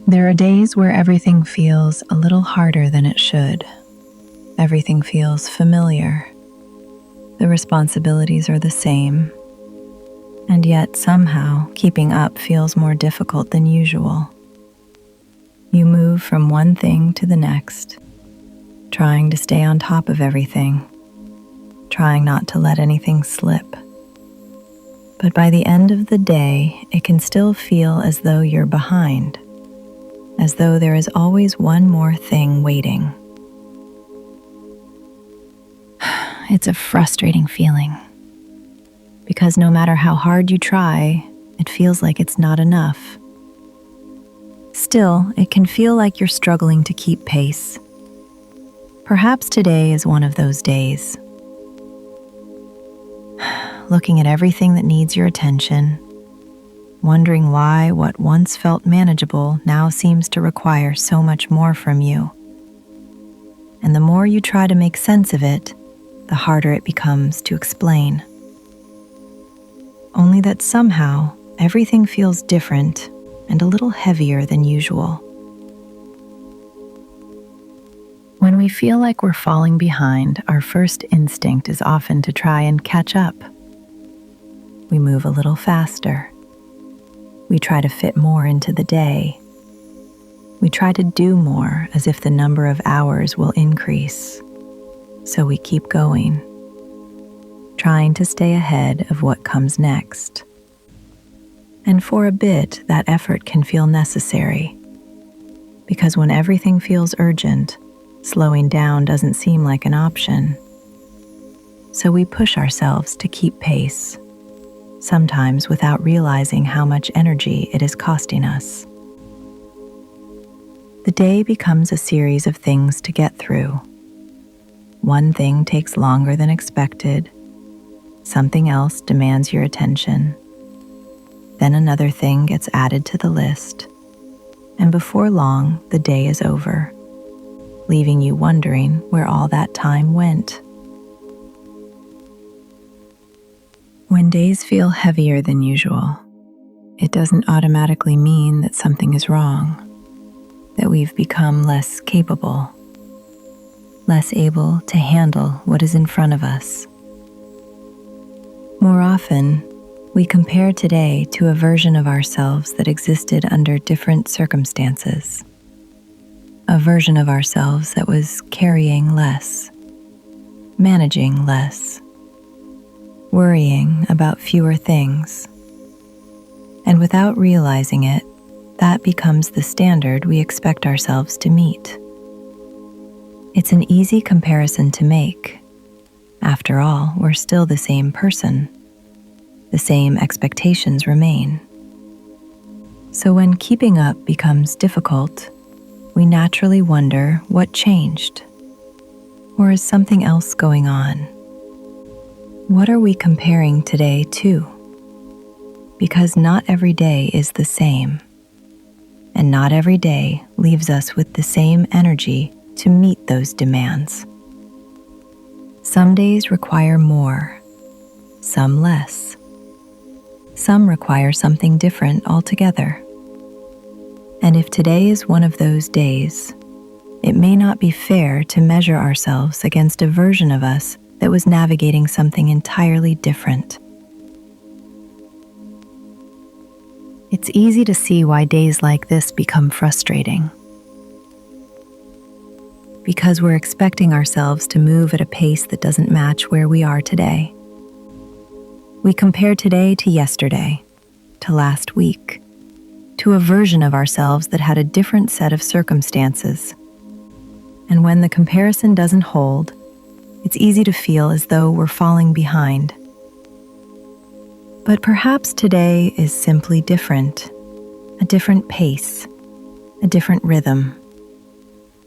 There are days where everything feels a little harder than it should. Everything feels familiar. The responsibilities are the same. And yet somehow keeping up feels more difficult than usual. You move from one thing to the next, trying to stay on top of everything, trying not to let anything slip. But by the end of the day, it can still feel as though you're behind, as though there is always one more thing waiting. It's a frustrating feeling, because no matter how hard you try, it feels like it's not enough. Still, it can feel like you're struggling to keep pace. Perhaps today is one of those days. Looking at everything that needs your attention, wondering why what once felt manageable now seems to require so much more from you. And the more you try to make sense of it, the harder it becomes to explain. Only that somehow everything feels different and a little heavier than usual. When we feel like we're falling behind, our first instinct is often to try and catch up. We move a little faster. We try to fit more into the day. We try to do more as if the number of hours will increase. So we keep going, trying to stay ahead of what comes next. And for a bit, that effort can feel necessary, because when everything feels urgent, slowing down doesn't seem like an option. So we push ourselves to keep pace, sometimes without realizing how much energy it is costing us. The day becomes a series of things to get through. One thing takes longer than expected. Something else demands your attention. Then another thing gets added to the list. And before long, the day is over, leaving you wondering where all that time went. When days feel heavier than usual, it doesn't automatically mean that something is wrong, that we've become less capable, less able to handle what is in front of us. More often, we compare today to a version of ourselves that existed under different circumstances, a version of ourselves that was carrying less, managing less, worrying about fewer things. And without realizing it, that becomes the standard we expect ourselves to meet. It's an easy comparison to make. After all, we're still the same person. The same expectations remain. So when keeping up becomes difficult, we naturally wonder what changed. Or is something else going on? What are we comparing today to? Because not every day is the same, and not every day leaves us with the same energy to meet those demands. Some days require more, some less. Some require something different altogether. And if today is one of those days, it may not be fair to measure ourselves against a version of us that was navigating something entirely different. It's easy to see why days like this become frustrating. Because we're expecting ourselves to move at a pace that doesn't match where we are today. We compare today to yesterday, to last week, to a version of ourselves that had a different set of circumstances. And when the comparison doesn't hold, it's easy to feel as though we're falling behind. But perhaps today is simply different, a different pace, a different rhythm,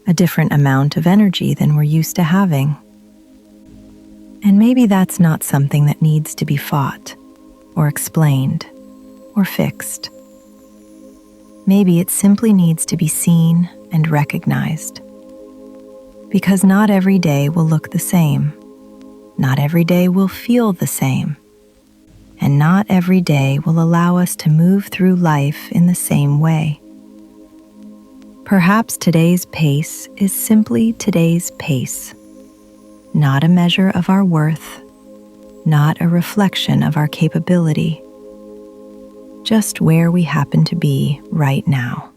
a different amount of energy than we're used to having. And maybe that's not something that needs to be fought, or explained, or fixed. Maybe it simply needs to be seen and recognized. Because not every day will look the same. Not every day will feel the same. And not every day will allow us to move through life in the same way. Perhaps today's pace is simply today's pace, not a measure of our worth, not a reflection of our capability, just where we happen to be right now.